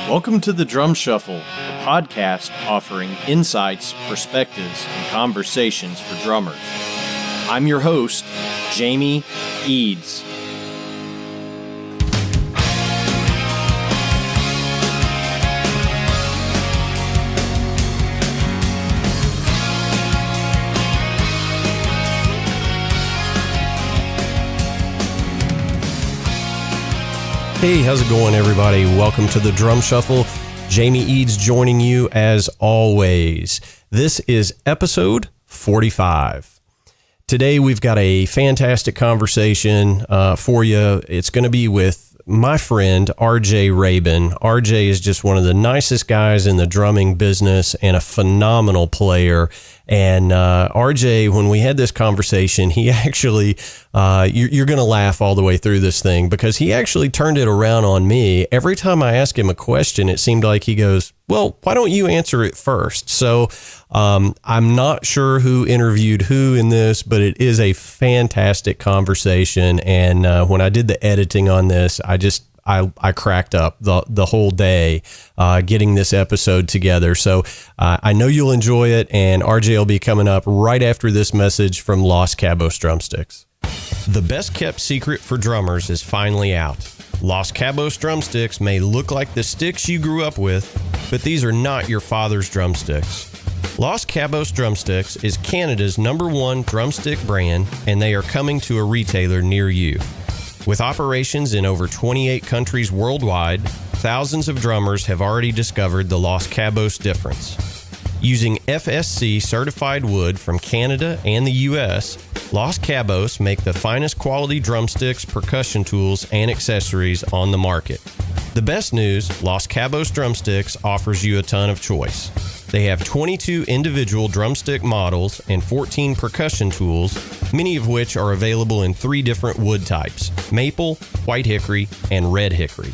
Welcome to the Drum Shuffle, a podcast offering insights, perspectives, and conversations for drummers. I'm your host, Jamie Eads. Hey, how's it going, everybody? Welcome to the Drum Shuffle. Jamie Eads joining you as always. This is episode 45. Today, we've got a fantastic conversation for you. It's going to be with my friend, RJ Rabin. RJ is just one of the nicest guys in the drumming business and a phenomenal player. And RJ, when we had this conversation, he actually, you're going to laugh all the way through this thing because he actually turned it around on me. Every time I ask him a question, it seemed like he goes, well, why don't you answer it first? So I'm not sure who interviewed who in this, but it is a fantastic conversation. And when I did the editing on this, I cracked up the whole day getting this episode together. So I know you'll enjoy it, and RJ will be coming up right after this message from Los Cabos Drumsticks. The best kept secret for drummers is finally out. Los Cabos Drumsticks may look like the sticks you grew up with, but these are not your father's drumsticks. Los Cabos Drumsticks is Canada's #1 drumstick brand, and they are coming to a retailer near you. With operations in over 28 countries worldwide, thousands of drummers have already discovered the Los Cabos difference. Using FSC certified wood from Canada and the US, Los Cabos make the finest quality drumsticks, percussion tools, and accessories on the market. The best news, Los Cabos Drumsticks offers you a ton of choice. They have 22 individual drumstick models and 14 percussion tools, many of which are available in 3 different wood types: maple, white hickory, and red hickory.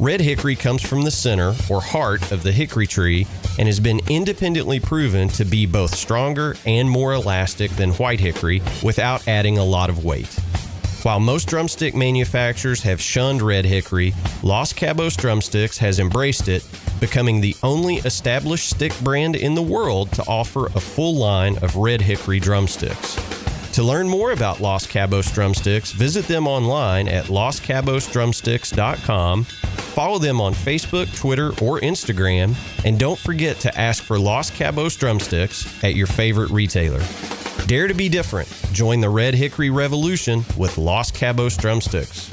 Red hickory comes from the center or heart of the hickory tree and has been independently proven to be both stronger and more elastic than white hickory without adding a lot of weight. While most drumstick manufacturers have shunned red hickory, Los Cabos Drumsticks has embraced it, becoming the only established stick brand in the world to offer a full line of red hickory drumsticks. To learn more about Los Cabos Drumsticks, visit them online at loscabosdrumsticks.com, follow them on Facebook, Twitter, or Instagram, and don't forget to ask for Los Cabos Drumsticks at your favorite retailer. Dare to be different. Join the Red Hickory Revolution with Los Cabos Drumsticks.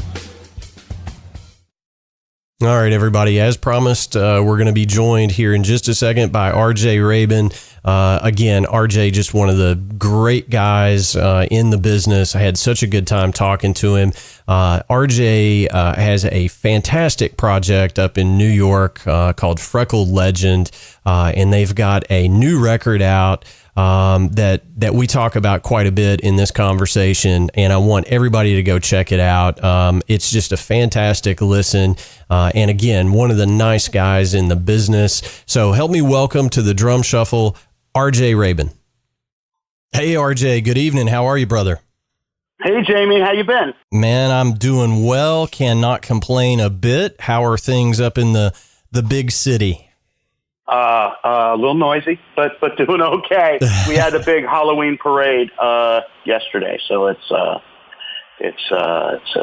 All right, everybody. As promised, we're going to be joined here in just a second by RJ Rabin. Again, RJ, just one of the great guys in the business. I had such a good time talking to him. RJ has a fantastic project up in New York called Freckle Legend, and they've got a new record out that we talk about quite a bit in this conversation, and I want everybody to go check it out. It's just a fantastic listen, and again, one of the nice guys in the business. So help me welcome to the Drum Shuffle, RJ Rabin. Hey, RJ, good evening. How are you, brother? Hey, Jamie, how you been? Man, I'm doing well. Cannot complain a bit. How are things up in the big city? A little noisy, but doing okay. We had a big Halloween parade yesterday, so it's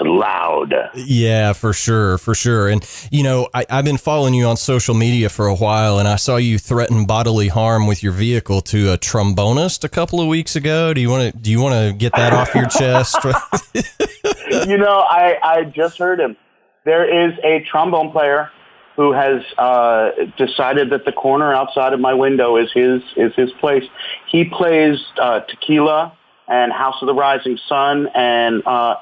loud. Yeah, for sure. And you know, I've been following you on social media for a while, and I saw you threaten bodily harm with your vehicle to a trombonist a couple of weeks ago. Do you want to get that off your chest? You know, I just heard him. There is a trombone player who has decided that the corner outside of my window is his place. He plays Tequila and House of the Rising Sun and the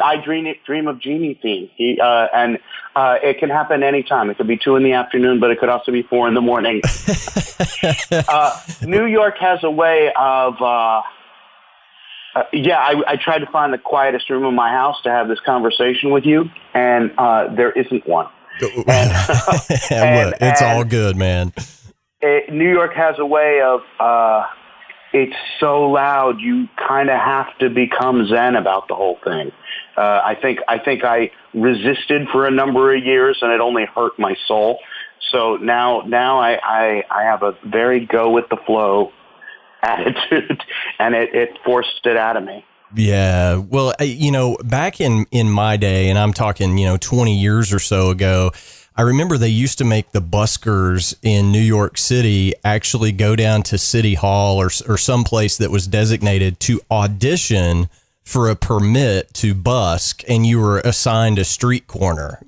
I Dream of Jeannie theme. It can happen anytime. It could be 2 p.m, but it could also be 4 a.m. New York has a way of I tried to find the quietest room in my house to have this conversation with you, and there isn't one. It's all good, man. New York has a way of, it's so loud, you kind of have to become zen about the whole thing. I think I resisted for a number of years, and it only hurt my soul. So now I have a very go with the flow attitude, and it forced it out of me. Yeah. Well, back in my day, and I'm talking, 20 years or so ago, I remember they used to make the buskers in New York City actually go down to City Hall or someplace that was designated to audition for a permit to busk, and you were assigned a street corner,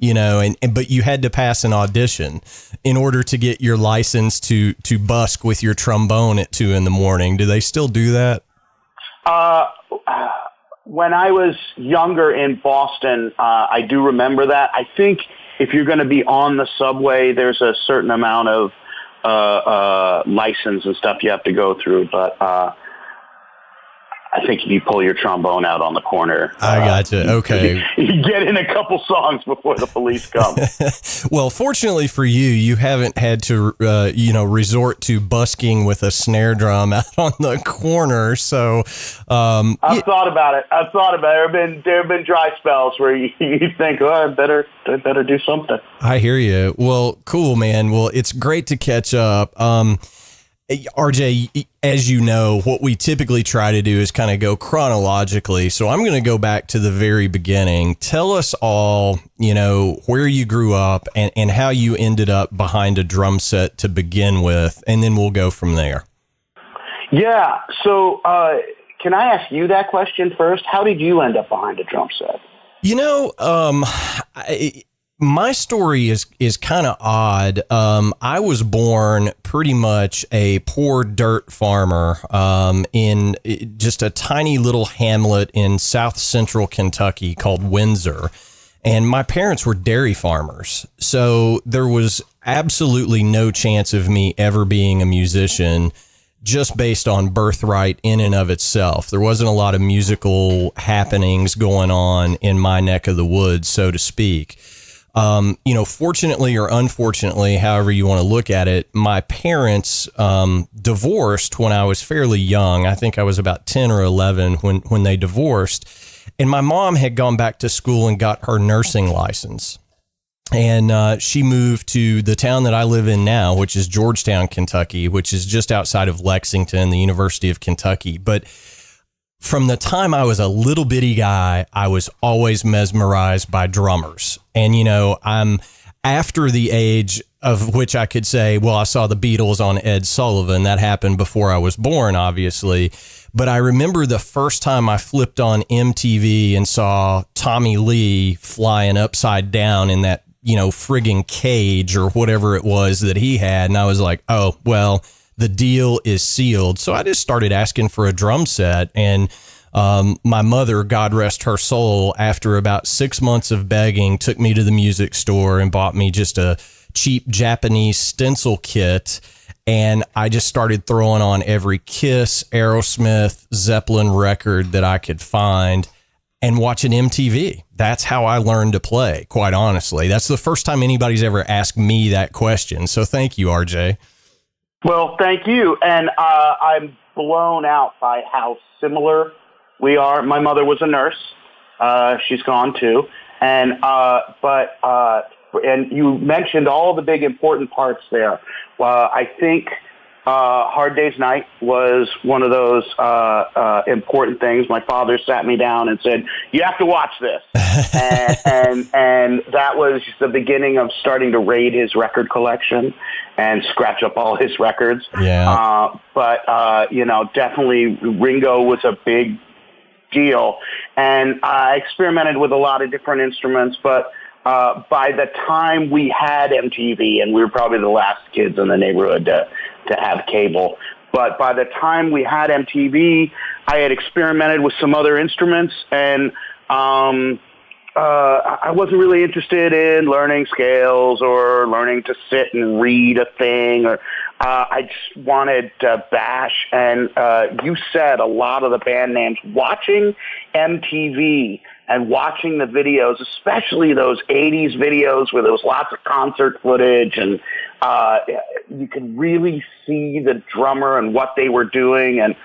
but you had to pass an audition in order to get your license to busk with your trombone at 2 a.m. Do they still do that? When I was younger in Boston, I do remember that. I think if you're going to be on the subway, there's a certain amount of license and stuff you have to go through. But I think if you pull your trombone out on the corner, I gotcha. Okay. You get in a couple songs before the police come. Well, fortunately for you, you haven't had to, resort to busking with a snare drum out on the corner. So, I've thought about it. There have been dry spells where you think, oh, I better do something. I hear you. Well, cool, man. Well, it's great to catch up. RJ, as you know, what we typically try to do is kind of go chronologically. So I'm going to go back to the very beginning. Tell us all, where you grew up and how you ended up behind a drum set to begin with, and then we'll go from there. Yeah. So can I ask you that question first? How did you end up behind a drum set? My story is kind of odd. I was born pretty much a poor dirt farmer in just a tiny little hamlet in south central Kentucky called Windsor. And my parents were dairy farmers. So there was absolutely no chance of me ever being a musician just based on birthright in and of itself. There wasn't a lot of musical happenings going on in my neck of the woods, so to speak. Fortunately or unfortunately, however you want to look at it, my parents divorced when I was fairly young. I think I was about 10 or 11 when they divorced. And my mom had gone back to school and got her nursing license. And she moved to the town that I live in now, which is Georgetown, Kentucky, which is just outside of Lexington, the University of Kentucky. But from the time I was a little bitty guy, I was always mesmerized by drummers. And, I'm after the age of which I could say, well, I saw the Beatles on Ed Sullivan. That happened before I was born, obviously. But I remember the first time I flipped on MTV and saw Tommy Lee flying upside down in that, frigging cage or whatever it was that he had. And I was like, oh, well, the deal is sealed. So I just started asking for a drum set, and my mother, God rest her soul, after about 6 months of begging, took me to the music store and bought me just a cheap Japanese stencil kit. And I just started throwing on every Kiss, Aerosmith, Zeppelin record that I could find and watching MTV. That's how I learned to play, quite honestly. That's the first time anybody's ever asked me that question. So thank you, RJ. Well, thank you. And I'm blown out by how similar we are. My mother was a nurse. She's gone too. And you mentioned all the big important parts there. I think Hard Day's Night was one of those important things. My father sat me down and said, you have to watch this. and that was the beginning of starting to raid his record collection and scratch up all his records. Yeah. Definitely Ringo was a big deal. And I experimented with a lot of different instruments, but by the time we had MTV, and we were probably the last kids in the neighborhood to have cable, but by the time we had MTV, I had experimented with some other instruments, and I wasn't really interested in learning scales or learning to sit and read a thing, or I just wanted to bash. And you said a lot of the band names. Watching MTV and watching the videos, especially those 80s videos where there was lots of concert footage, and you could really see the drummer and what they were doing. And,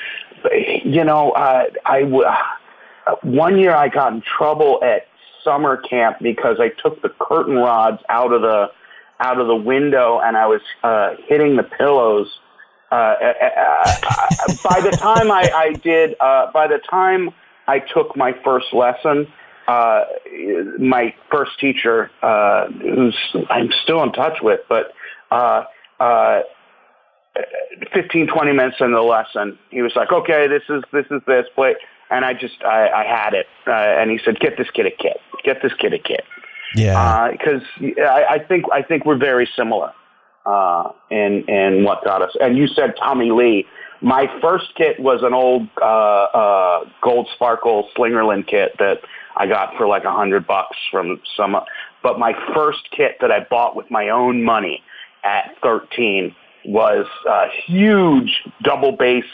one year I got in trouble at summer camp because I took the curtain rods out of the window and I was hitting the pillows. By the time by the time I took my first lesson, my first teacher, who's I'm still in touch with, but 15, 20 minutes into the lesson, he was like, "Okay, this is this play," and I had it, and he said, "Get this kid a kit. Get this kid a kit." Yeah, because I think we're very similar in what got us. And you said Tommy Lee. My first kit was an old gold sparkle Slingerland kit that I got for like $100 from some. But my first kit that I bought with my own money at 13 was a huge double bass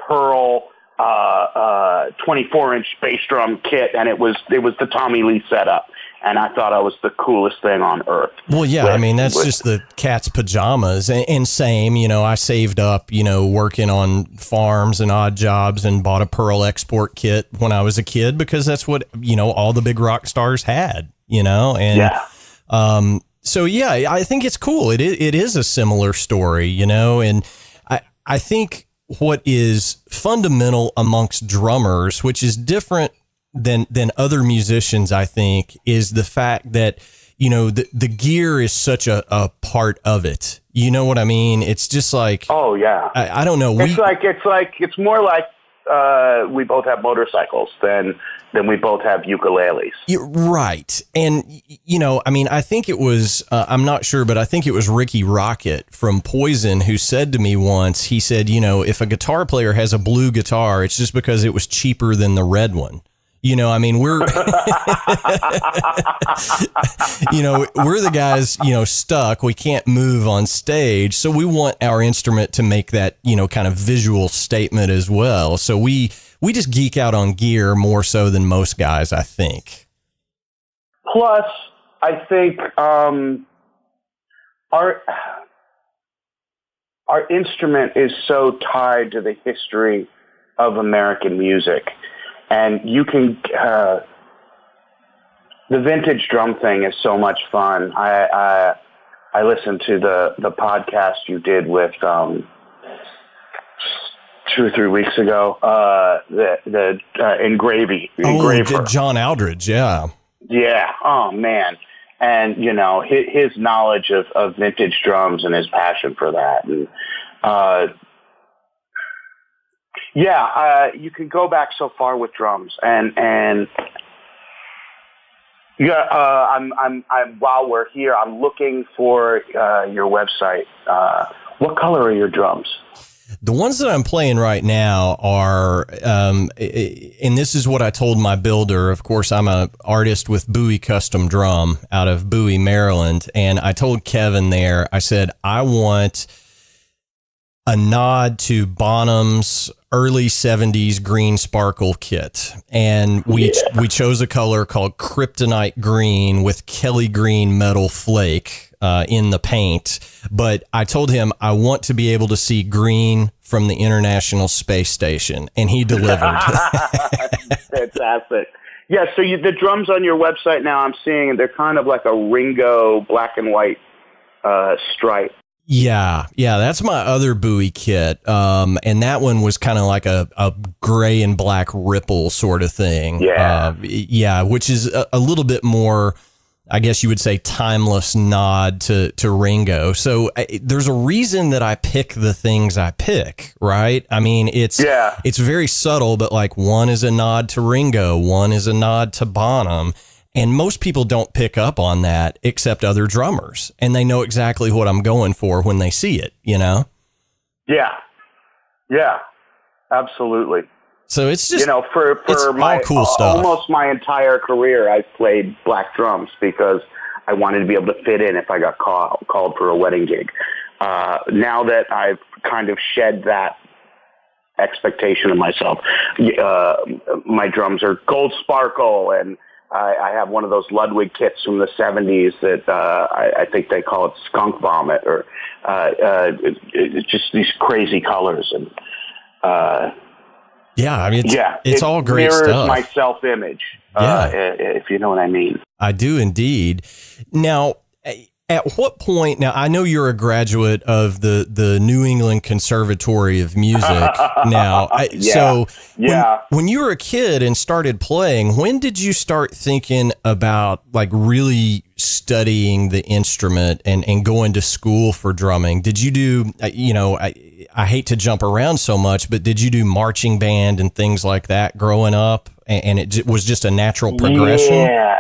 pearl 24-inch bass drum kit, and it was the Tommy Lee setup, and I thought I was the coolest thing on earth. Well, yeah, I mean, that's just the cat's pajamas, and same, I saved up, working on farms and odd jobs and bought a pearl export kit when I was a kid because that's what, all the big rock stars had, and yeah. So yeah, I think it's cool. It is a similar story, and I think what is fundamental amongst drummers, which is different than other musicians, I think, is the fact that, the gear is such a part of it. You know what I mean? It's just like, oh yeah, I don't know. It's more like we both have motorcycles than we both have ukuleles. You're right. And, I think it was, I'm not sure, but I think it was Ricky Rocket from Poison who said to me once, he said, if a guitar player has a blue guitar, it's just because it was cheaper than the red one. We're, we're the guys, stuck. We can't move on stage. So we want our instrument to make that, kind of visual statement as well. So we just geek out on gear more so than most guys, I think. Plus, I think our instrument is so tied to the history of American music. And you can, the vintage drum thing is so much fun. I listened to the podcast you did with 2 or 3 weeks ago. The engraver. John Aldridge, yeah. Yeah. Oh man. And his knowledge of vintage drums and his passion for that. And you can go back so far with drums, and I'm while we're here, I'm looking for your website. What color are your drums? The ones that I'm playing right now are, and this is what I told my builder. Of course, I'm an artist with Bowie Custom Drum out of Bowie, Maryland, and I told Kevin there, I said, I want a nod to Bonham's early 70s green sparkle kit. And we chose a color called Kryptonite Green with Kelly Green metal flake in the paint. But I told him I want to be able to see green from the International Space Station, and he delivered. Fantastic. Yeah, so the drums on your website now, I'm seeing they're kind of like a Ringo black and white stripe. Yeah, that's my other Bowie kit, and that one was kind of like a gray and black ripple sort of thing. Which is a little bit more, I guess you would say, timeless nod to Ringo. So there's a reason that I pick the things I pick, right? I mean, it's very subtle, but like one is a nod to Ringo, one is a nod to Bonham. And most people don't pick up on that except other drummers. And they know exactly what I'm going for when they see it, Yeah, absolutely. So it's just, for all cool stuff. Almost my entire career, I played black drums because I wanted to be able to fit in if I got called for a wedding gig. Now that I've kind of shed that expectation of myself, my drums are gold sparkle, and I have one of those Ludwig kits from the 70s that I think they call it skunk vomit, or just these crazy colors. And Yeah, I mean, it's it all great mirrors stuff. my self-image, if you know what I mean. I do indeed. Now, at what point? Now, I know you're a graduate of the New England Conservatory of Music. Now, when you were a kid and started playing, when did you start thinking about like really studying the instrument and going to school for drumming? Did you do, I hate to jump around so much, but did you do marching band and things like that growing up? And it was just a natural progression? Yeah.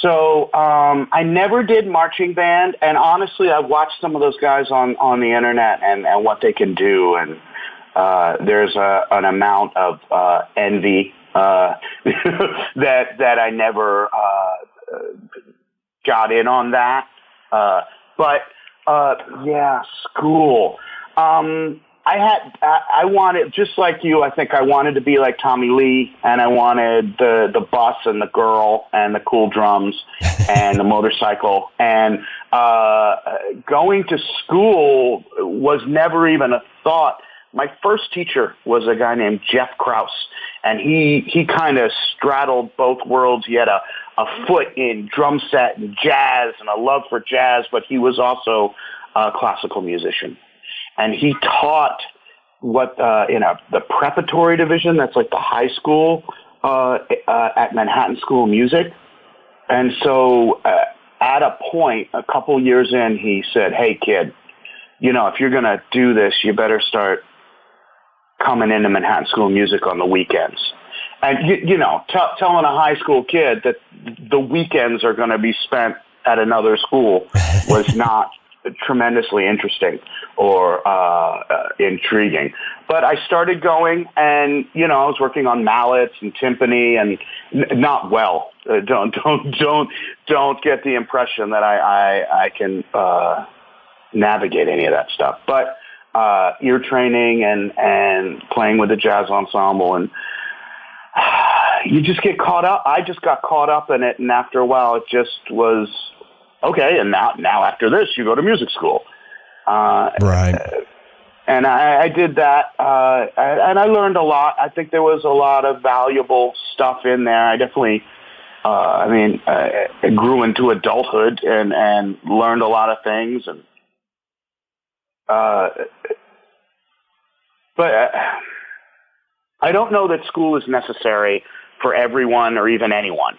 So I never did marching band, and honestly, I've watched some of those guys on the internet and what they can do, and there's an amount of envy that I never got in on that. But school. I wanted, just like you, I think I wanted to be like Tommy Lee, and I wanted the bus and the girl and the cool drums and the motorcycle. And going to school was never even a thought. My first teacher was a guy named Jeff Krause, and he kind of straddled both worlds. He had a foot in drum set and jazz and a love for jazz, but he was also a classical musician. And he taught what the preparatory division, that's like the high school at Manhattan School of Music. And so at a point, a couple years in, he said, "Hey, kid, if you're going to do this, you better start coming into Manhattan School of Music on the weekends." And, telling a high school kid that the weekends are going to be spent at another school was not tremendously interesting or intriguing. But I started going, and I was working on mallets and timpani, and not well. Don't get the impression that I can navigate any of that stuff. But ear training and playing with the jazz ensemble, and you just get caught up. I just got caught up in it, and after a while, it just was. Okay, and now after this, you go to music school. Right. And I did that, and I learned a lot. I think there was a lot of valuable stuff in there. I definitely, I grew into adulthood and learned a lot of things. And but I don't know that school is necessary for everyone or even anyone.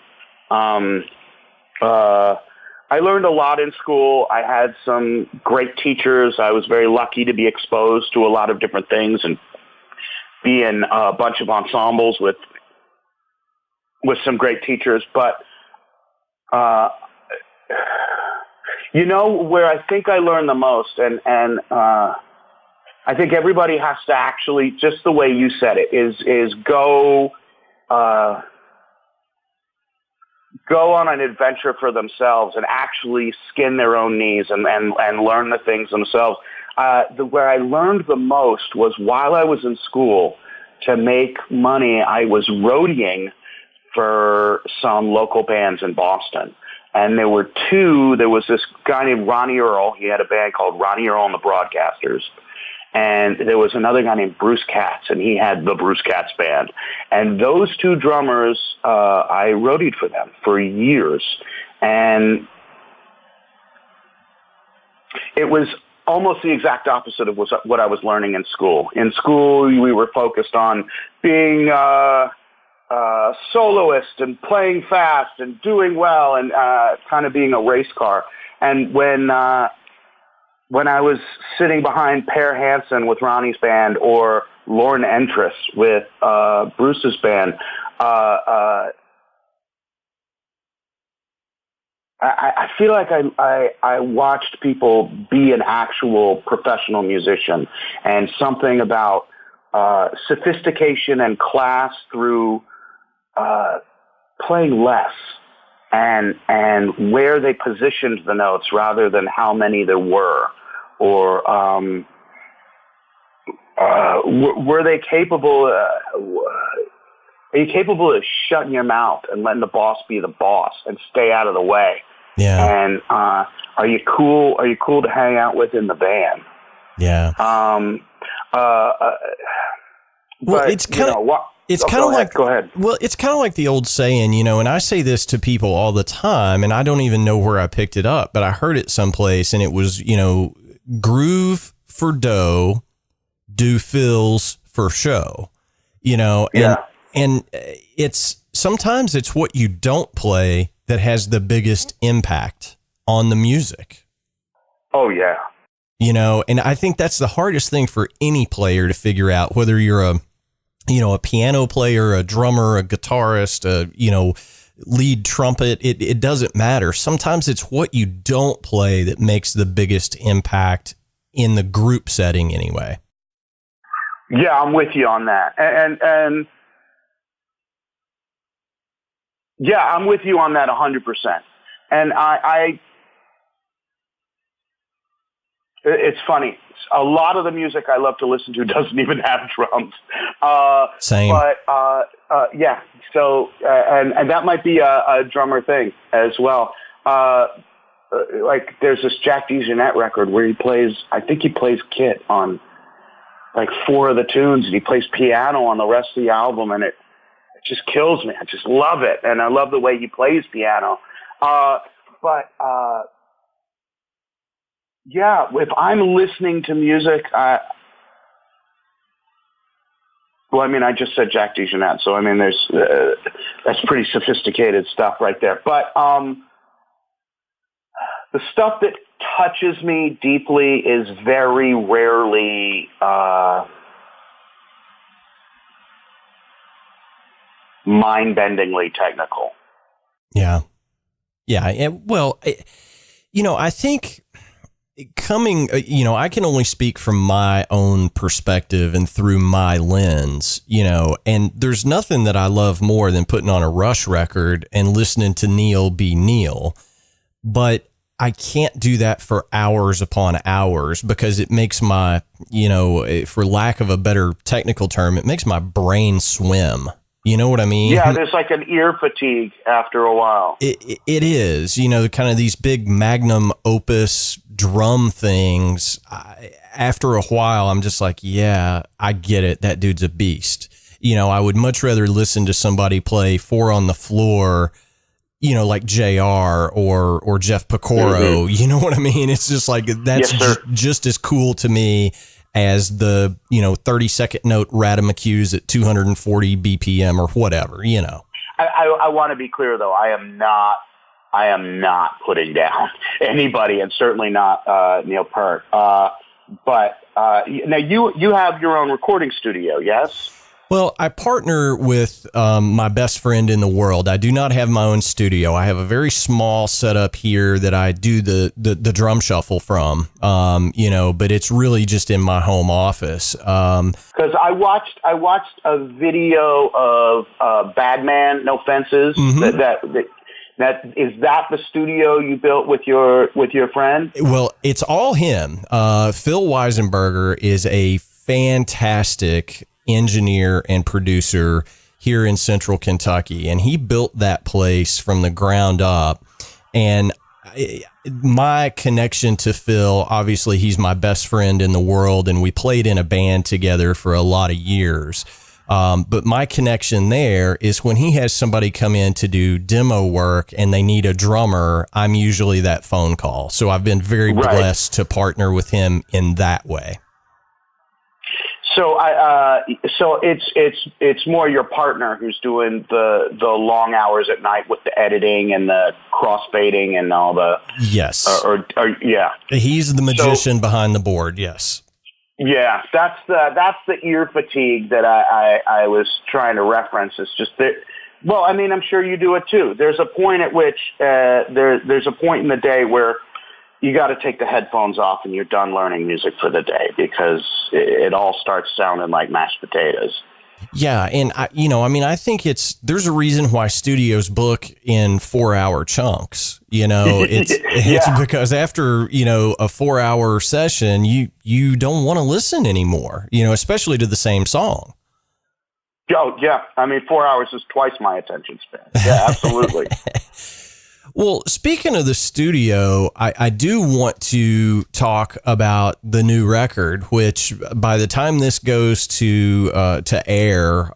I learned a lot in school. I had some great teachers. I was very lucky to be exposed to a lot of different things and be in a bunch of ensembles with some great teachers. But, where I think I learned the most, and I think everybody has to actually, just the way you said it, is go on an adventure for themselves and actually skin their own knees and learn the things themselves. Where I learned the most was while I was in school. To make money, I was roadieing for some local bands in Boston. And there were two. There was this guy named Ronnie Earl. He had a band called Ronnie Earl and the Broadcasters. And there was another guy named Bruce Katz, and he had the Bruce Katz Band. And those two drummers, I roadied for them for years. And it was almost the exact opposite of what I was learning in school. In school, we were focused on being soloist and playing fast and doing well and kind of being a race car. And when I was sitting behind Per Hansen with Ronnie's band or Lauren Entress with Bruce's band, I feel like I watched people be an actual professional musician, and something about sophistication and class through playing less and where they positioned the notes rather than how many there were. Or were they capable? Are you capable of shutting your mouth and letting the boss be the boss and stay out of the way? Yeah. And are you cool? Are you cool to hang out with in the band? Yeah. Well, but it's kind of go ahead. Well, it's kind of like the old saying, and I say this to people all the time, and I don't even know where I picked it up, but I heard it someplace, and it was, groove for dough, do fills for show, and sometimes it's what you don't play that has the biggest impact on the music. Oh yeah. And I think that's the hardest thing for any player to figure out, whether you're a piano player, a drummer, a guitarist, lead trumpet. It doesn't matter. Sometimes it's what you don't play that makes the biggest impact in the group setting anyway. Yeah, I'm with you on that. And yeah, I'm with you on that 100%. And it's funny. A lot of the music I love to listen to doesn't even have drums. Same. But yeah. So and that might be a drummer thing as well. Like there's this Jack DeJohnette record where I think he plays kit on like 4 of the tunes, and he plays piano on the rest of the album, and it just kills me. I just love it, and I love the way he plays piano. Yeah, if I'm listening to music, I just said Jack DeJohnette, so there's that's pretty sophisticated stuff right there. But the stuff that touches me deeply is very rarely mind-bendingly technical. Yeah. Well, I think I can only speak from my own perspective and through my lens, and there's nothing that I love more than putting on a Rush record and listening to Neil be Neil. But I can't do that for hours upon hours because it makes my, for lack of a better technical term, it makes my brain swim. You know what I mean? Yeah, there's like an ear fatigue after a while. It is, kind of these big magnum opus drum things. After a while, I'm just like, yeah, I get it. That dude's a beast. I would much rather listen to somebody play 4 on the floor, like JR or Jeff Picoro. Mm-hmm. You know what I mean? It's just like, that's just as cool to me as the 30-second note Radamacues at 240 BPM or whatever. I want to be clear though. I am not putting down anybody, and certainly not Neil Peart. But now you have your own recording studio, yes? Well, I partner with my best friend in the world. I do not have my own studio. I have a very small setup here that I do the drum shuffle from, but it's really just in my home office. Because I watched a video of Badman, No Fences. Mm-hmm. That is that the studio you built with your friend? Well, it's all him. Phil Weisenberger is a fantastic engineer and producer here in Central Kentucky, and he built that place from the ground up. And my connection to Phil, obviously he's my best friend in the world, and we played in a band together for a lot of years. But my connection there is when he has somebody come in to do demo work and they need a drummer, I'm usually that phone call. So I've been very blessed to partner with him in that way. So so it's more your partner who's doing the long hours at night with the editing and the crossfading and all the yes, yeah. He's the magician behind the board. Yes. Yeah, that's the ear fatigue that I was trying to reference. It's just that. Well, I'm sure you do it too. There's a point at which there's a point in the day where you got to take the headphones off and you're done learning music for the day because it all starts sounding like mashed potatoes. Yeah. And I think there's a reason why studios book in 4-hour chunks, it's because after, a 4-hour session, you don't want to listen anymore, especially to the same song. Oh yeah. 4 hours is twice my attention span. Yeah, absolutely. Well, speaking of the studio, I do want to talk about the new record, which by the time this goes to air,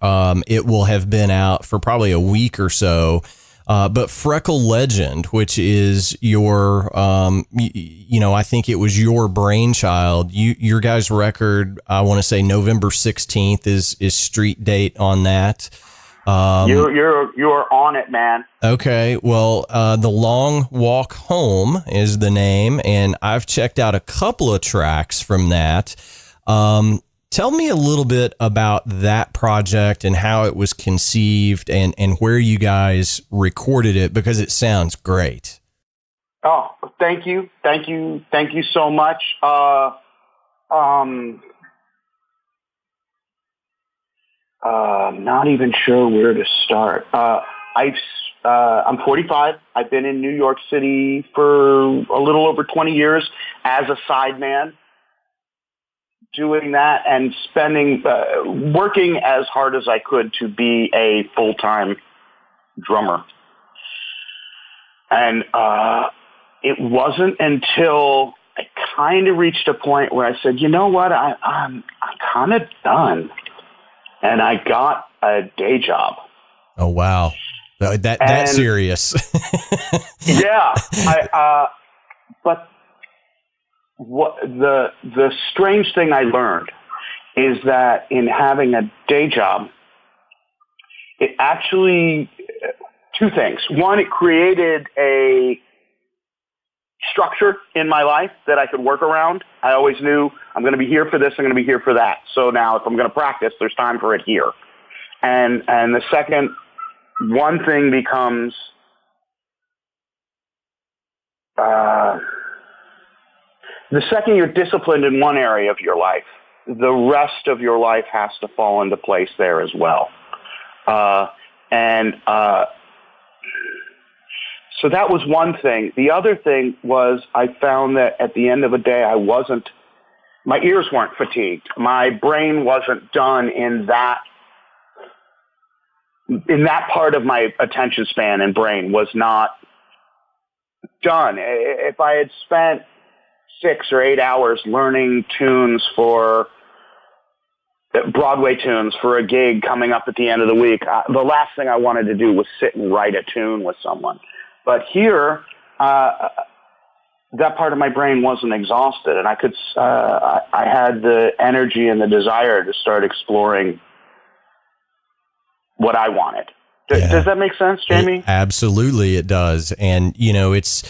it will have been out for probably a week or so. But Freckle Legend, which is your, I think it was your brainchild. Your guys' record, I want to say November 16th is street date on that. You're on it, man. Okay. Well, The Long Walk Home is the name, and I've checked out a couple of tracks from that. Tell me a little bit about that project and how it was conceived and where you guys recorded it, because it sounds great. Oh, thank you. Thank you. Thank you so much. Not even sure where to start. I'm 45. I've been in New York City for a little over 20 years as a sideman, doing that and working as hard as I could to be a full-time drummer. And it wasn't until I kind of reached a point where I said, you know what, I'm kind of done. And I got a day job. Oh, wow. That's serious. Yeah. But what the strange thing I learned is that in having a day job, it actually, two things. One, it created a structure in my life that I could work around. I always knew I'm going to be here for this, I'm going to be here for that. So now if I'm going to practice, there's time for it here. And the second, one thing becomes the second you're disciplined in one area of your life, the rest of your life has to fall into place there as well. So that was one thing. The other thing was I found that at the end of the day, my ears weren't fatigued. My brain wasn't done in that part of my attention span and brain was not done. If I had spent 6 or 8 hours learning Broadway tunes for a gig coming up at the end of the week, the last thing I wanted to do was sit and write a tune with someone. But here, that part of my brain wasn't exhausted, and I had the energy and the desire to start exploring what I wanted. Does that make sense, Jamie? Absolutely, it does. And it's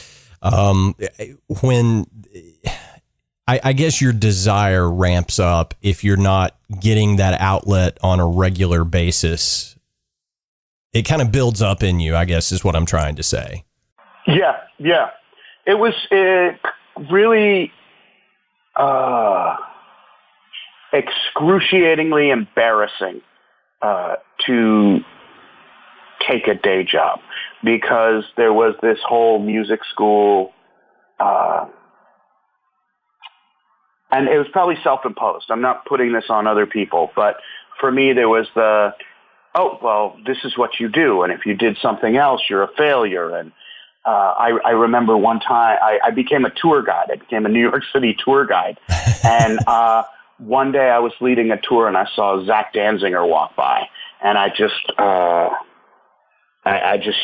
when I guess your desire ramps up if you're not getting that outlet on a regular basis. It kind of builds up in you, I guess, is what I'm trying to say. Yeah. It was really excruciatingly embarrassing to take a day job because there was this whole music school, and it was probably self-imposed. I'm not putting this on other people, but for me, there was this is what you do, and if you did something else, you're a failure. And I remember one time I became a tour guide. I became a New York City tour guide. And one day I was leading a tour and I saw Zach Danziger walk by, and I just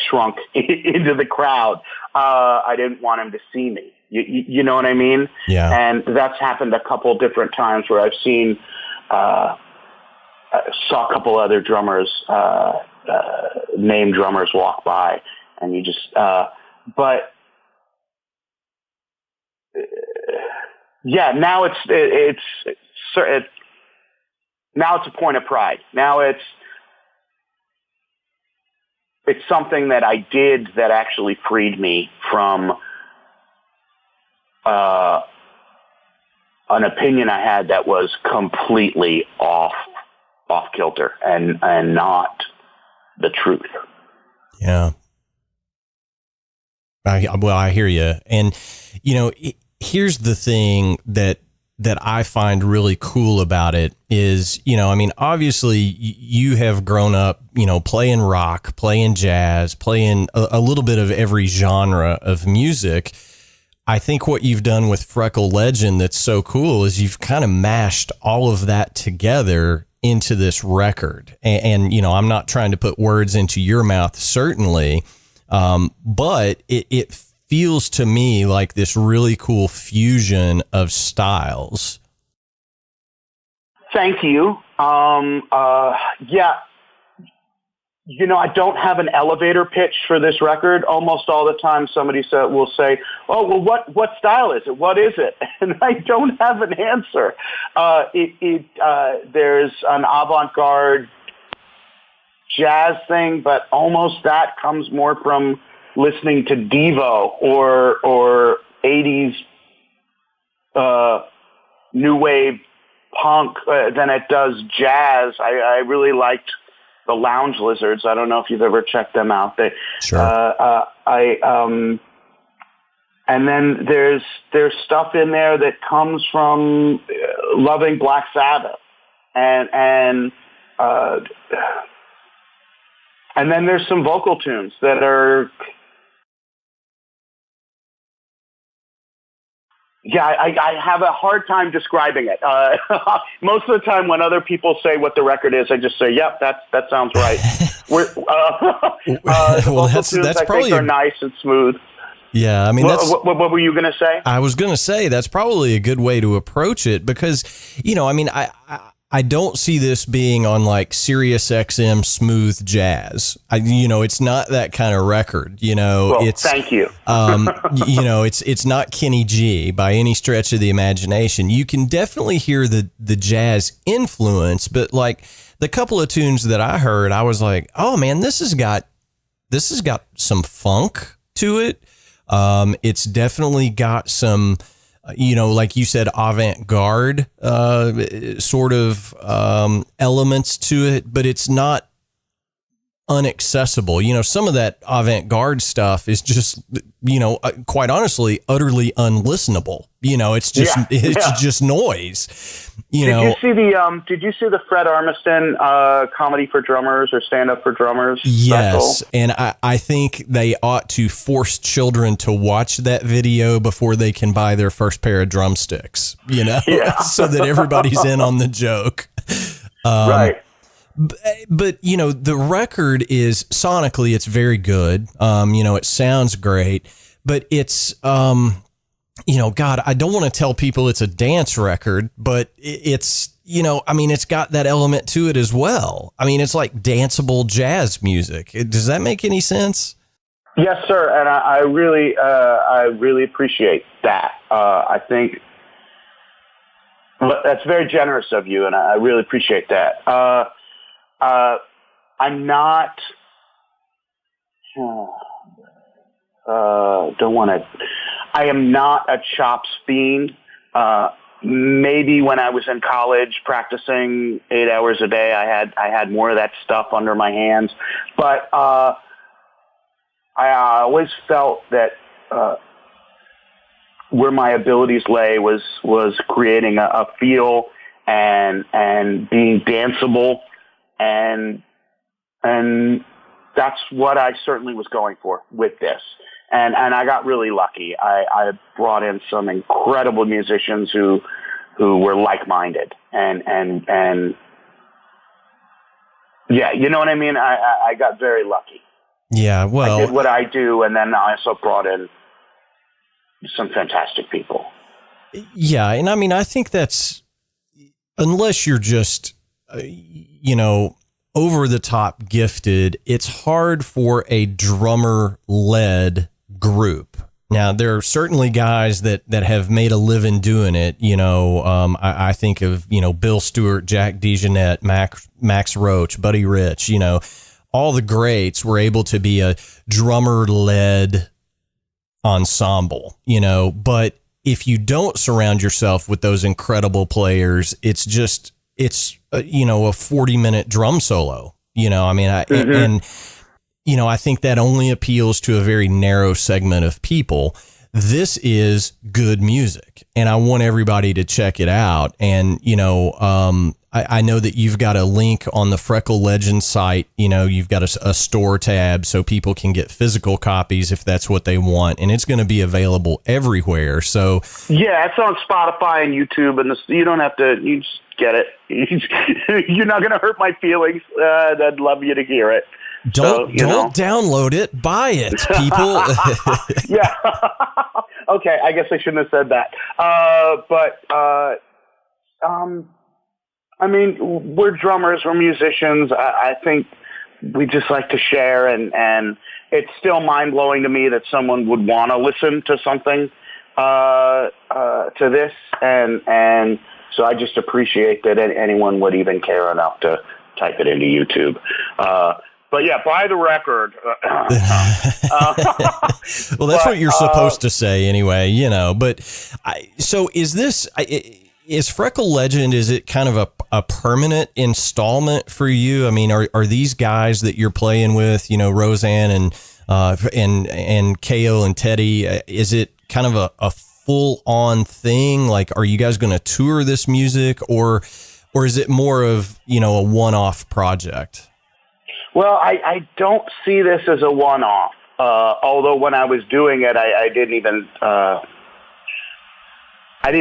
shrunk into the crowd. I didn't want him to see me. You know what I mean? Yeah. And that's happened a couple different times where I've seen saw a couple other drummers, named drummers walk by, and you just, now now it's a point of pride. Now it's something that I did that actually freed me from, an opinion I had that was completely off kilter and not the truth. Yeah. I hear you. And, here's the thing that that I find really cool about it is, I mean, obviously you have grown up, playing rock, playing jazz, playing a little bit of every genre of music. I think what you've done with Freckle Legend that's so cool is you've kind of mashed all of that together into this record. And I'm not trying to put words into your mouth, certainly, but it feels to me like this really cool fusion of styles. Thank you. Yeah. I don't have an elevator pitch for this record. Almost all the time somebody will say, oh, well, what style is it? What is it? And I don't have an answer. There's an avant-garde jazz thing, but almost that comes more from listening to Devo or 80s new wave punk than it does jazz. I really liked the Lounge Lizards. I don't know if you've ever checked them out. Sure. And then there's stuff in there that comes from loving Black Sabbath, and then there's some vocal tunes that are. Yeah, I have a hard time describing it. Most of the time when other people say what the record is, I just say, yep, that sounds right. Well, that's probably are nice and smooth. Yeah, I mean, what were you going to say? I was going to say that's probably a good way to approach it because, I mean, I don't see this being on like Sirius XM smooth jazz. It's not that kind of record, Well, thank you. It's not Kenny G by any stretch of the imagination. You can definitely hear the jazz influence, but like the couple of tunes that I heard, I was like, oh man, this has got some funk to it. It's definitely got some, like you said, avant-garde sort of elements to it, but it's not unaccessible. Some of that avant-garde stuff is just, quite honestly, utterly unlistenable. It's just noise. Did you see the Fred Armisen comedy for drummers or stand up for drummers? Yes, special? And I think they ought to force children to watch that video before they can buy their first pair of drumsticks. So that everybody's in on the joke. Right. But the record is sonically, it's very good. It sounds great, but it's, God, I don't want to tell people it's a dance record, but it's, it's got that element to it as well. I mean, it's like danceable jazz music. Does that make any sense? Yes, sir. And I really appreciate that. I think that's very generous of you. And I really appreciate that. I'm not, I am not a chops fiend. Maybe when I was in college practicing 8 hours a day, I had more of that stuff under my hands, but, I always felt that, where my abilities lay was creating a feel and being danceable. And that's what I certainly was going for with this. And I got really lucky. I brought in some incredible musicians who were like-minded and yeah, you know what I mean? I got very lucky. Yeah. Well, I did what I do. And then I also brought in some fantastic people. Yeah. And I mean, I think that's, unless you're just, over the top gifted, it's hard for a drummer led group. Now, there are certainly guys that have made a living doing it. I think of, Bill Stewart, Jack DeJohnette, Max Roach, Buddy Rich, all the greats were able to be a drummer led ensemble, but if you don't surround yourself with those incredible players, it's a 40-minute drum solo, and I think that only appeals to a very narrow segment of people. this is good music, and I want everybody to check it out. And, I know that you've got a link on the Freckle Legend site. You've got a store tab so people can get physical copies if that's what they want, and it's going to be available everywhere. So yeah, it's on Spotify and YouTube, and you don't have to. You just get it. You're not going to hurt my feelings. I'd love you to hear it. Don't download it. Buy it, people. Yeah. Okay, I guess I shouldn't have said that. I mean, we're drummers, we're musicians. I think we just like to share, and it's still mind-blowing to me that someone would want to listen to something to this, and so I just appreciate that anyone would even care enough to type it into YouTube. But yeah, buy the record. Well, that's what you're supposed to say anyway, But so is Freckle Legend, is it kind of a permanent installment for you? I mean, are these guys that you're playing with, Roseanne and KO and Teddy, is it kind of a full on thing? Like, are you guys going to tour this music, or is it more of, a one-off project? Well, I don't see this as a one-off. Although when I was doing it, I didn't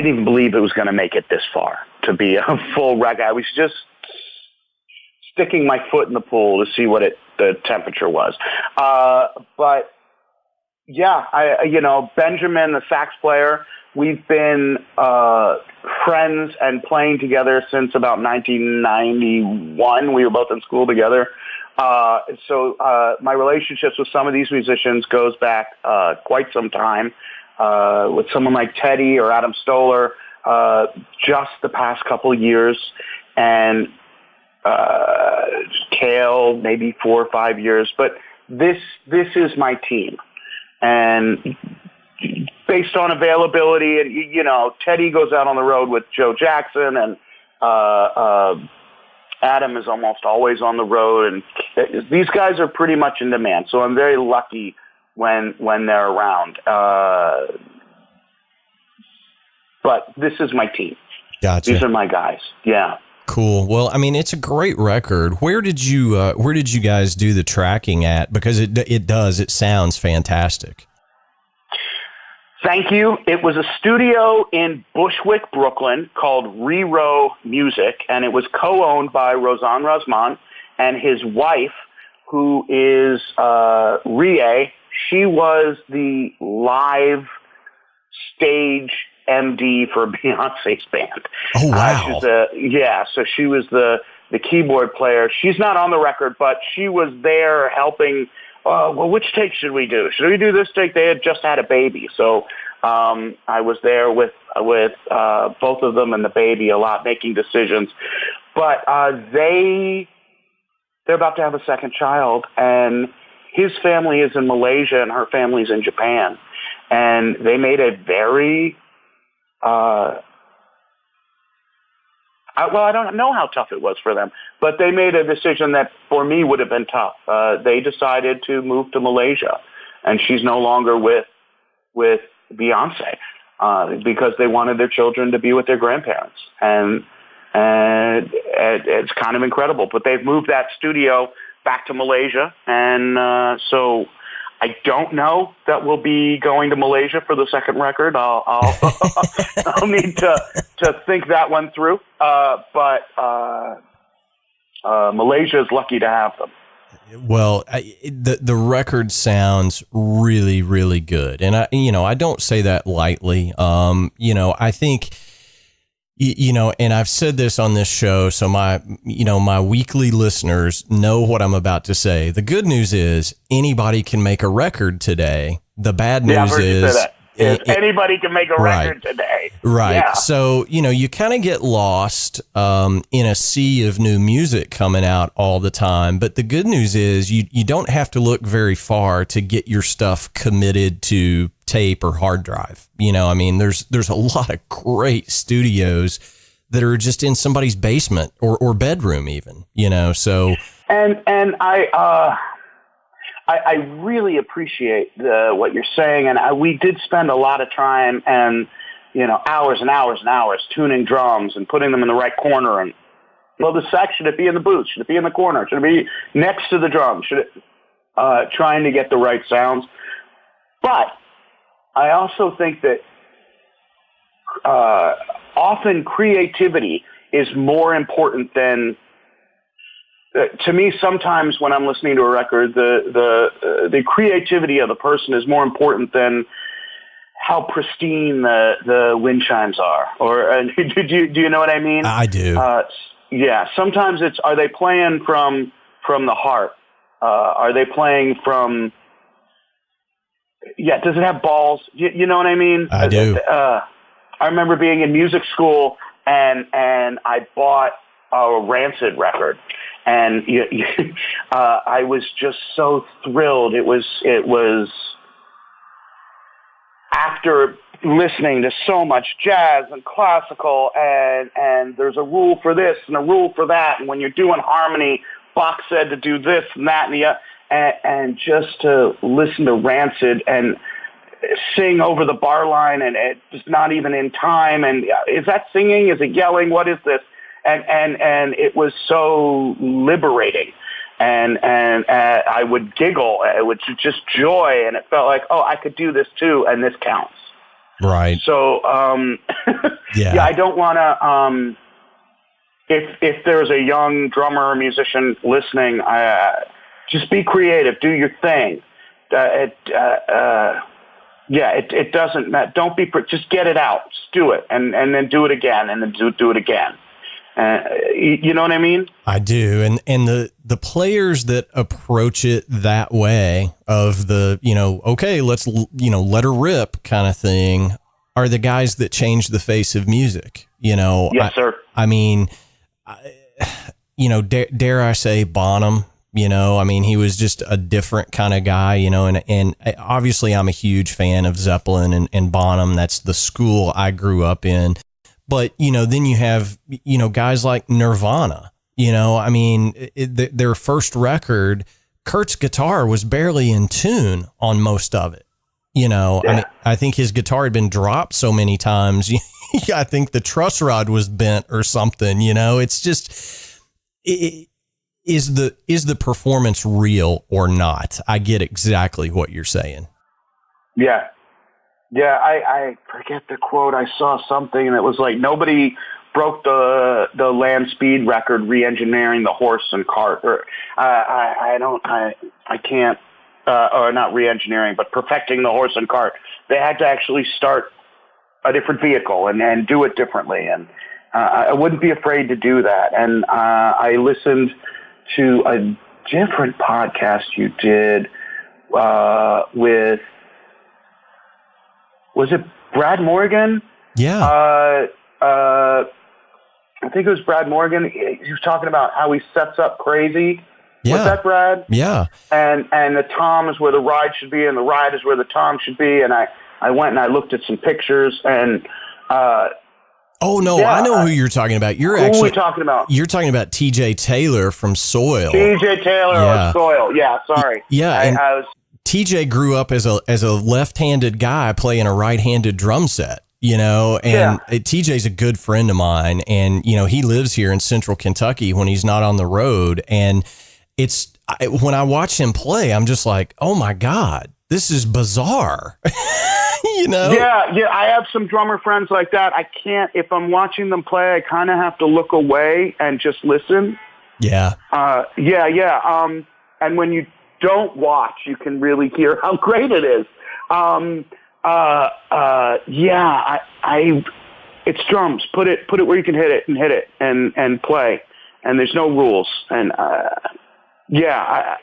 even believe it was going to make it this far to be a full record. I was just sticking my foot in the pool to see what the temperature was. But yeah, Benjamin, the sax player, we've been friends and playing together since about 1991. We were both in school together. So my relationships with some of these musicians goes back quite some time. With someone like Teddy or Adam Stoller, just the past couple of years, and Kale, maybe 4 or 5 years. But this is my team, and based on availability, and Teddy goes out on the road with Joe Jackson, and Adam is almost always on the road, and these guys are pretty much in demand. So I'm very lucky when they're around. But this is my team. Gotcha. These are my guys. Yeah. Cool. Well, I mean, it's a great record. Where did you guys do the tracking at? Because it sounds fantastic. Thank you. It was a studio in Bushwick, Brooklyn, called Rero Music, and it was co-owned by Rozan Razman and his wife, who is Rie. She was the live stage MD for Beyonce's band. Oh, wow. So she was the keyboard player. She's not on the record, but she was there helping. Well, which take should we do? Should we do this take? They had just had a baby. So I was there with both of them and the baby a lot, making decisions. But they're about to have a second child, and his family is in Malaysia and her family's in Japan. And they made a very, I don't know how tough it was for them, but they made a decision that for me would have been tough. They decided to move to Malaysia, and she's no longer with Beyonce because they wanted their children to be with their grandparents. And it's kind of incredible. But they've moved that studio back to Malaysia, and so I don't know that we'll be going to Malaysia for the second record. I'll I'll need to think that one through. But Malaysia is lucky to have them. Well, the record sounds really, really good, and I don't say that lightly. I think. And I've said this on this show, so my weekly listeners know what I'm about to say. The good news is anybody can make a record today. The bad news is anybody can make a record today. Right. Yeah. So, you kind of get lost in a sea of new music coming out all the time. But the good news is you don't have to look very far to get your stuff committed to tape or hard drive. There's a lot of great studios that are just in somebody's basement or bedroom even, so. And I I really appreciate what you're saying, and we did spend a lot of time and hours and hours and hours tuning drums and putting them in the right corner. And well, the sax, should it be in the booth? Should it be in the corner? Should it be next to the drum? Should it trying to get the right sounds? But I also think that often creativity is more important than. To me, sometimes when I'm listening to a record, the creativity of the person is more important than how pristine the wind chimes are. Or do you know what I mean? I do. Yeah. Sometimes it's, are they playing from the heart? Are they playing from? Yeah. Does it have balls? You know what I mean? I do. I remember being in music school and I bought a Rancid record. And I was just so thrilled. It was after listening to so much jazz and classical, and there's a rule for this and a rule for that. And when you're doing harmony, Bach said to do this and that and the other. And just to listen to Rancid and sing over the bar line, and it's not even in time. And is that singing? Is it yelling? What is this? And it was so liberating, and I would giggle. It was just joy, and it felt like, oh, I could do this too, and this counts. Right. So, yeah, I don't want to. If there's a young drummer or musician listening, just be creative, do your thing. It doesn't matter. Don't be. Just get it out. Just do it, and then do it again, and then do it again. You know what I mean? I do. And the players that approach it that way of the, okay, let's, let her rip kind of thing are the guys that change the face of music, Yes, sir. I mean, dare I say Bonham, he was just a different kind of guy, and obviously I'm a huge fan of Zeppelin and Bonham. That's the school I grew up in. But, then you have, guys like Nirvana, their first record, Kurt's guitar was barely in tune on most of it. Yeah. I think his guitar had been dropped so many times. I think the truss rod was bent or something, it's just, is the performance real or not? I get exactly what you're saying. Yeah. Yeah, I forget the quote. I saw something that was like, nobody broke the land speed record re-engineering the horse and cart. Or I can't, or not re-engineering, but perfecting the horse and cart. They had to actually start a different vehicle and do it differently. And I wouldn't be afraid to do that. And I listened to a different podcast you did with. Was it Brad Morgan? Yeah. I think it was Brad Morgan. He was talking about how he sets up crazy. Yeah. Was that Brad? Yeah. And the tom is where the ride should be, and the ride is where the tom should be. And I went and I looked at some pictures, and oh no, yeah, I know who you're talking about. Who are we talking about? You're talking about TJ Taylor from Soil. TJ Taylor or Soil. Yeah, sorry. Yeah. I was. TJ grew up as a left-handed guy playing a right-handed drum set, and TJ's a good friend of mine, and, he lives here in Central Kentucky when he's not on the road. And when I watch him play, I'm just like, oh my God, this is bizarre. Yeah. I have some drummer friends like that. I can't, if I'm watching them play, I kind of have to look away and just listen. Yeah. And when you don't watch, you can really hear how great it is. It's drums. Put it where you can hit it and play. And there's no rules. And I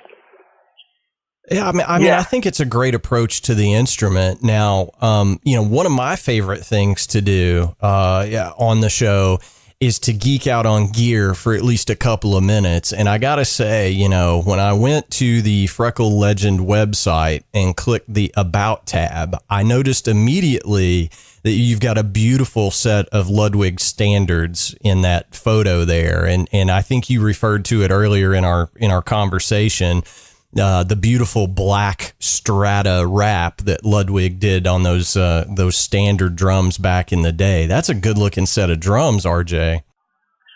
think it's a great approach to the instrument. Now, one of my favorite things to do on the show is to geek out on gear for at least a couple of minutes. And I got to say, when I went to the Freckle Legend website and clicked the About tab, I noticed immediately that you've got a beautiful set of Ludwig standards in that photo there. And I think you referred to it earlier in our conversation. the beautiful black strata wrap that Ludwig did on those standard drums back in the day. That's a good looking set of drums, RJ.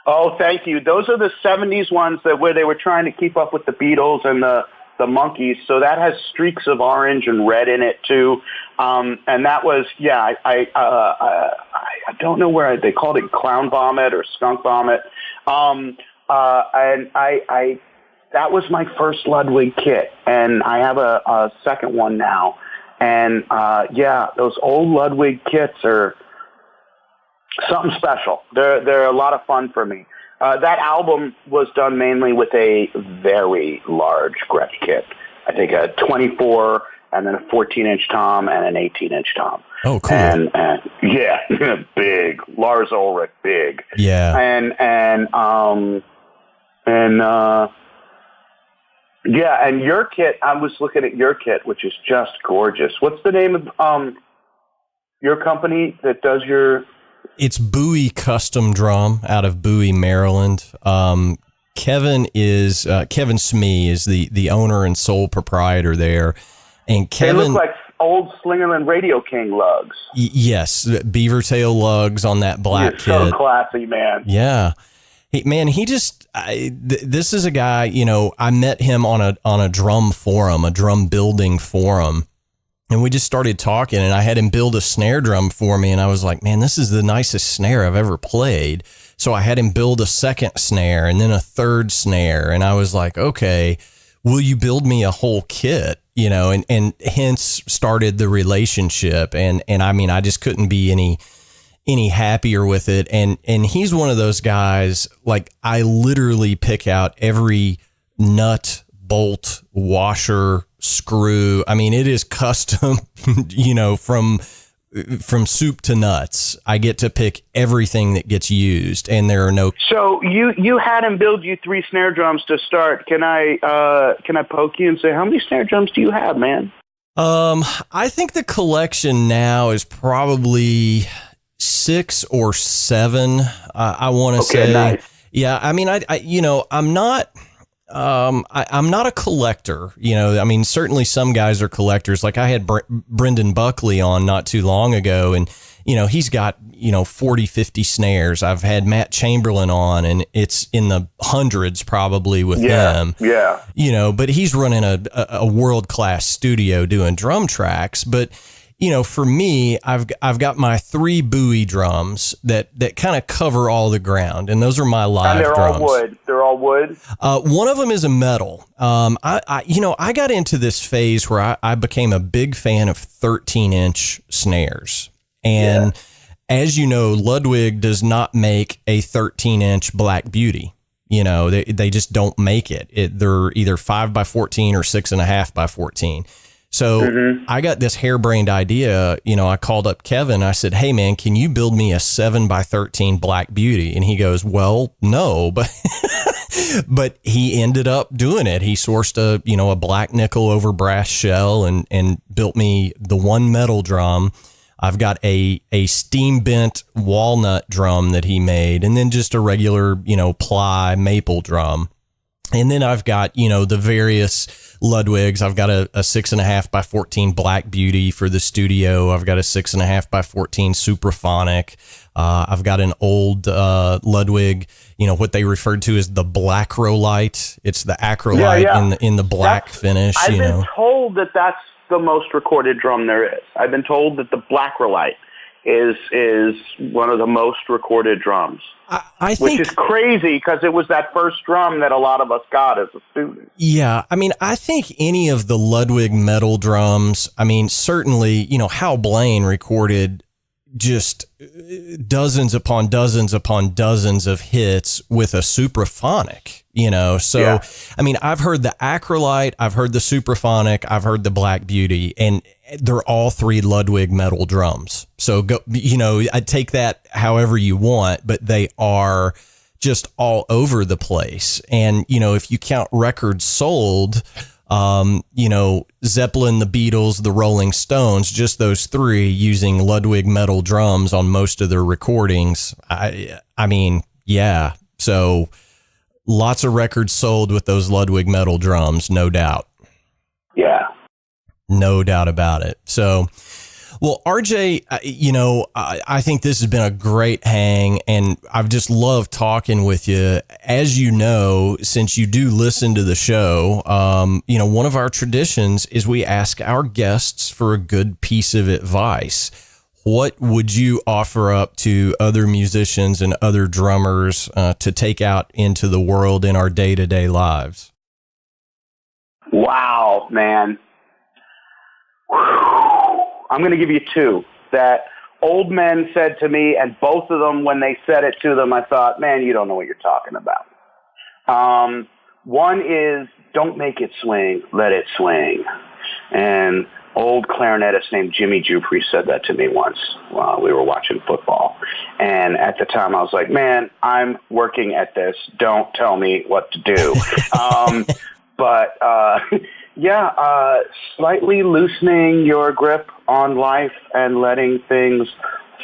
Oh, thank you. Those are the 70s ones where they were trying to keep up with the Beatles and the Monkees. So that has streaks of orange and red in it too. And that was, I don't know where they called it clown vomit or skunk vomit. And that was my first Ludwig kit. And I have a second one now. And, those old Ludwig kits are something special. They're a lot of fun for me. That album was done mainly with a very large Gretsch kit. I think a 24 and then a 14-inch tom and an 18-inch tom. Oh, cool. And big. Lars Ulrich, big. Yeah. And your kit, I was looking at your kit, which is just gorgeous. What's the name of your company that does your... It's Bowie Custom Drum out of Bowie, Maryland. Kevin Smee is the owner and sole proprietor there. And Kevin, they look like old Slingerland Radio King lugs. Yes, beaver tail lugs on that black kit. So classy, man. Yeah. This is a guy, I met him on a drum forum, a drum building forum. And we just started talking, and I had him build a snare drum for me. And I was like, man, this is the nicest snare I've ever played. So I had him build a second snare and then a third snare. And I was like, okay, will you build me a whole kit? And hence started the relationship. And I mean, I just couldn't be any happier with it. And he's one of those guys, like, I literally pick out every nut, bolt, washer, screw. I mean, it is custom, from soup to nuts. I get to pick everything that gets used, and there are no. So you had him build you 3 snare drums to start. Can I poke you and say, how many snare drums do you have, man? I think the collection now is probably 6 or 7. I want to say, nice. Yeah. I mean, I'm not a collector, I mean, certainly some guys are collectors. Like I had Brendan Buckley on not too long ago, and, he's got, 40, 50 snares. I've had Matt Chamberlain on, and it's in the hundreds probably with them. Yeah. But he's running a world-class studio doing drum tracks. But, for me, I've got my 3 Bowie drums that kind of cover all the ground, and those are my live and they're drums. All wood. They're all wood. One of them is a metal. I got into this phase where I became a big fan of 13-inch snares, and as you know, Ludwig does not make a 13-inch Black Beauty. They just don't make it. They're either 5x14 or 6.5x14. So I got this harebrained idea. I called up Kevin. I said, hey, man, can you build me a 7x13 Black Beauty? And he goes, well, no, but but he ended up doing it. He sourced a black nickel over brass shell and built me the one metal drum. I've got a steam bent walnut drum that he made, and then just a regular, ply maple drum. And then I've got, the various Ludwigs. I've got a 6.5x14 Black Beauty for the studio. I've got a 6.5x14 Supraphonic. I've got an old Ludwig, what they referred to as the Blackrolite. It's the acrolite in the black finish. I've been told that that's the most recorded drum there is. I've been told that the Blackrolite is one of the most recorded drums. I think, which is crazy because it was that first drum that a lot of us got as a student. Yeah. I mean, I think any of the Ludwig metal drums, I mean, certainly, Hal Blaine recorded just dozens upon dozens upon dozens of hits with a Supraphonic, so, I mean, I've heard the Acrolite, I've heard the Supraphonic, I've heard the Black Beauty, and they're all 3 Ludwig metal drums. So go, I take that however you want, but they are just all over the place. And, if you count records sold, Zeppelin, the Beatles, the Rolling Stones, just those 3 using Ludwig metal drums on most of their recordings. I mean, yeah. So lots of records sold with those Ludwig metal drums, no doubt. Yeah. No doubt about it. So, well, RJ, I think this has been a great hang, and I've just loved talking with you. As you know, since you do listen to the show, one of our traditions is we ask our guests for a good piece of advice. What would you offer up to other musicians and other drummers to take out into the world in our day-to-day lives? Wow, man. I'm going to give you two that old men said to me, and both of them, when they said it to them, I thought, man, you don't know what you're talking about. One is, don't make it swing, let it swing. And old clarinetist named Jimmy Jupri said that to me once while we were watching football. And at the time, I was like, man, I'm working at this. Don't tell me what to do. Slightly loosening your grip on life and letting things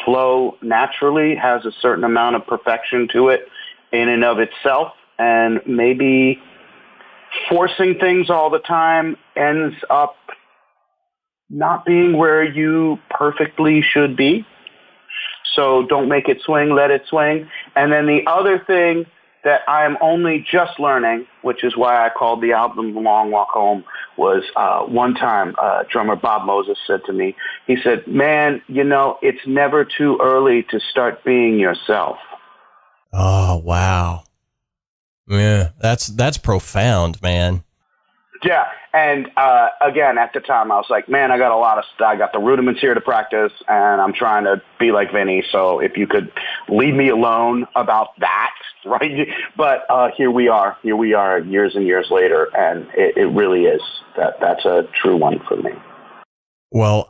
flow naturally has a certain amount of perfection to it in and of itself. And maybe forcing things all the time ends up not being where you perfectly should be. So don't make it swing, let it swing. And then the other thing that I am only just learning, which is why I called the album The Long Walk Home, was one time drummer Bob Moses said to me, he said, man, it's never too early to start being yourself. Oh, wow. Yeah, that's profound, man. Yeah. And again, at the time, I was like, man, I got I got the rudiments here to practice, and I'm trying to be like Vinny. So if you could leave me alone about that, right? But here we are years and years later, and it really is. That's a true one for me. Well,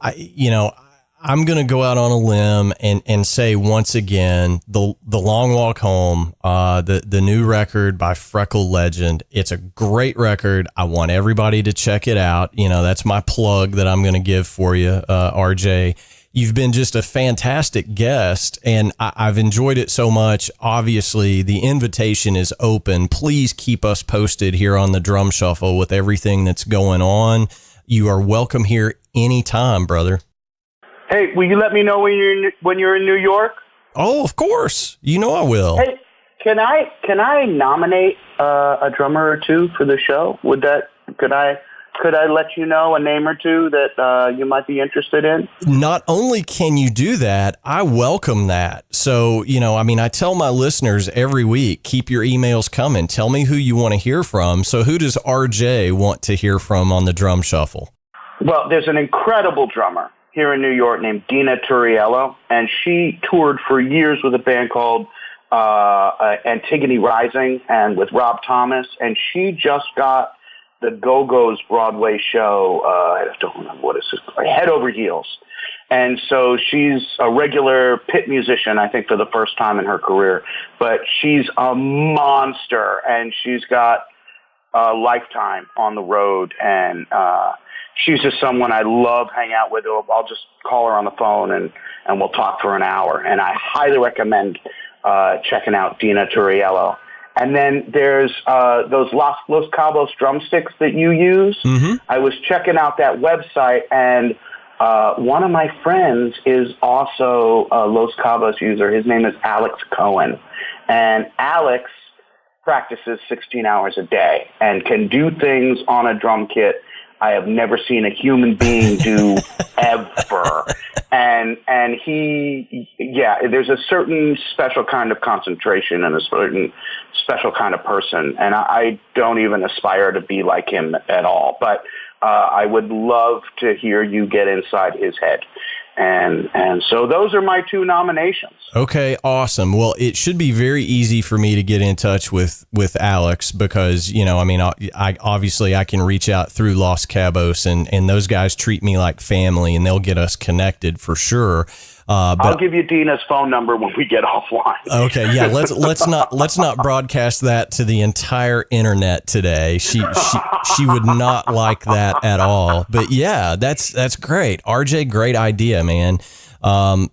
I'm going to go out on a limb and say once again, the Long Walk Home, the new record by Freckle Legend. It's a great record. I want everybody to check it out. That's my plug that I'm going to give for you, RJ. You've been just a fantastic guest, and I've enjoyed it so much. Obviously, the invitation is open. Please keep us posted here on the Drum Shuffle with everything that's going on. You are welcome here anytime, brother. Hey, will you let me know when you're in New York? Oh, of course. I will. Hey, can I nominate a drummer or two for the show? Could I let you know a name or two that you might be interested in? Not only can you do that, I welcome that. So, I tell my listeners every week, keep your emails coming. Tell me who you want to hear from. So who does RJ want to hear from on the Drum Shuffle? Well, there's an incredible drummer here in New York named Dina Turiello, and she toured for years with a band called Antigone Rising and with Rob Thomas, and she just got the Go-Go's Broadway show, I don't know what is it, Head Over Heels. And so she's a regular pit musician, I think, for the first time in her career, but she's a monster, and she's got a lifetime on the road, and she's just someone I love hanging out with. I'll just call her on the phone and we'll talk for an hour. And I highly recommend checking out Dina Turiello. And then there's those Los Cabos drumsticks that you use. Mm-hmm. I was checking out that website, and one of my friends is also a Los Cabos user. His name is Alex Cohen. And Alex practices 16 hours a day and can do things on a drum kit I have never seen a human being do ever. And there's a certain special kind of concentration and a certain special kind of person. And I don't even aspire to be like him at all. But I would love to hear you get inside his head. And so those are my two nominations. Okay, awesome. Well, it should be very easy for me to get in touch with Alex because, I obviously I can reach out through Los Cabos and those guys treat me like family and they'll get us connected for sure. But I'll give you Dina's phone number when we get offline. Okay, yeah, let's not broadcast that to the entire internet today. She would not like that at all. But yeah, that's great. RJ, great idea, man.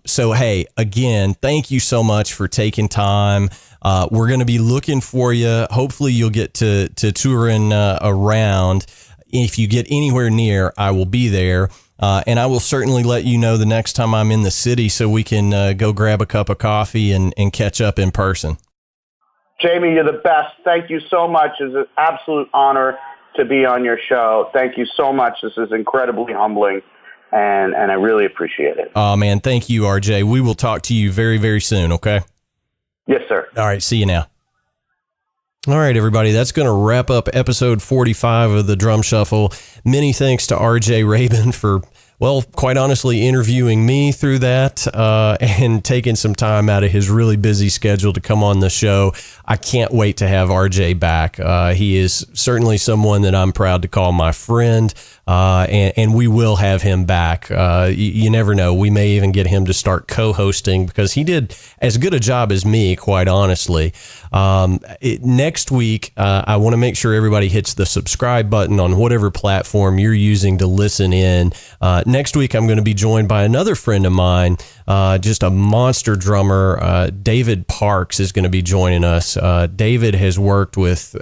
So hey, again, thank you so much for taking time. We're going to be looking for you. Hopefully you'll get to touring around. if you get anywhere near, I will be there. And I will certainly let you know the next time I'm in the city so we can go grab a cup of coffee and catch up in person. Jamie, you're the best. Thank you so much. It's an absolute honor to be on your show. Thank you so much. This is incredibly humbling, and I really appreciate it. Oh, man. Thank you, RJ. We will talk to you very, very soon, okay? Yes, sir. All right. See you now. All right, everybody, that's going to wrap up episode 45 of the Drum Shuffle. Many thanks to RJ Rabin for, well, quite honestly, interviewing me through that and taking some time out of his really busy schedule to come on the show. I can't wait to have RJ back. He is certainly someone that I'm proud to call my friend, and we will have him back. You never know. We may even get him to start co-hosting because he did as good a job as me, quite honestly. Next week, I want to make sure everybody hits the subscribe button on whatever platform you're using to listen in. Next week, I'm going to be joined by another friend of mine, just a monster drummer. David Parks is going to be joining us. David has worked with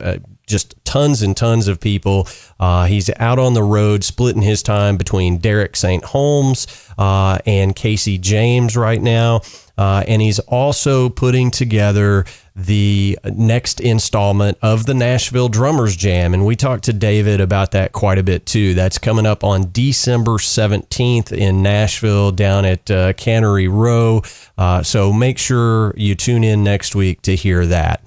just tons and tons of people. He's out on the road splitting his time between Derek St. Holmes and Casey James right now. And he's also putting together the next installment of the Nashville Drummers Jam. And we talked to David about that quite a bit too. That's coming up on December 17th in Nashville down at Cannery Row. So make sure you tune in next week to hear that.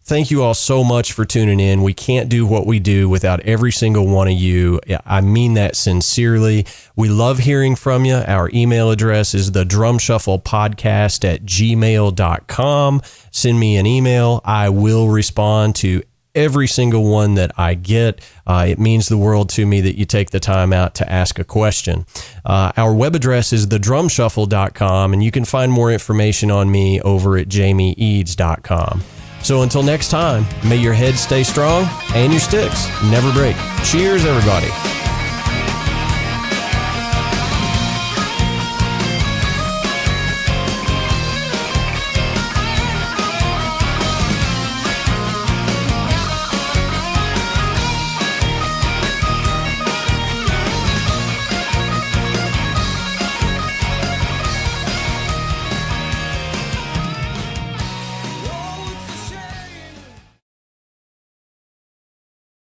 Thank you all so much for tuning in. We can't do what we do without every single one of you. I mean that sincerely. We love hearing from you. Our email address is thedrumshufflepodcast@gmail.com. Send me an email. I will respond to every single one that I get. It means the world to me that you take the time out to ask a question. Our web address is thedrumshuffle.com, and you can find more information on me over at jamieeads.com. So until next time, may your head stay strong and your sticks never break. Cheers, everybody.